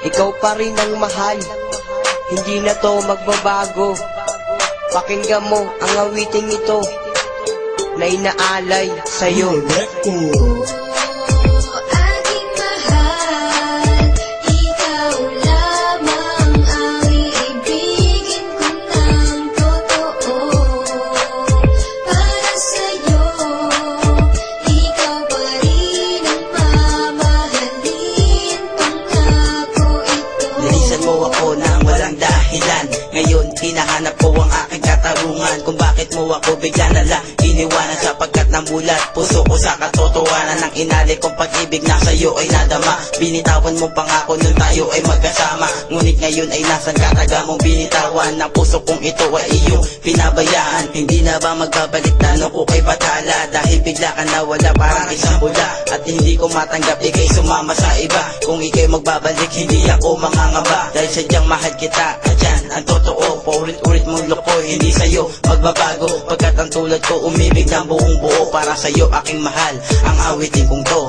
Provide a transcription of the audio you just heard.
Ikaw pa rin ang mahal, hindi na to magbabago. Pakinggan mo ang awiting ito na inaalay sa'yo. Aking mahal, ikaw lamang ang iibigin ko ng totoo. Para sa'yo, ikaw pa rin ang mamahalin, pangako ito. Nilisan mo ako nang walang dahilan. Ngayon hinahanap ko ang aking katarungan, kung bakit mo ako bigla na lang iniwanan. Sapagkat namulat puso ko sa katotohanan ng inali kong pag-ibig na sa'yo ay nadama. Binitawan mo pangako nung tayo ay magkasama, ngunit ngayon ay nasan ka, taga mong binitawan. Ng puso kong ito ay iyong pinabayaan. Hindi na ba magbabalik tanong ko kay batala, dahil bigla ka nawala parang isang bula. At hindi ko matanggap ikay sumama sa iba. Kung ikay magbabalik hindi ako mangangamba, dahil sadyang mahal kita. At yan ang totoo, paulit-ulit mong loko, hindi sa'yo magbabago. Pagkat ang tulad ko umibig ng buong buo, para sa'yo aking mahal ang awitin kong to.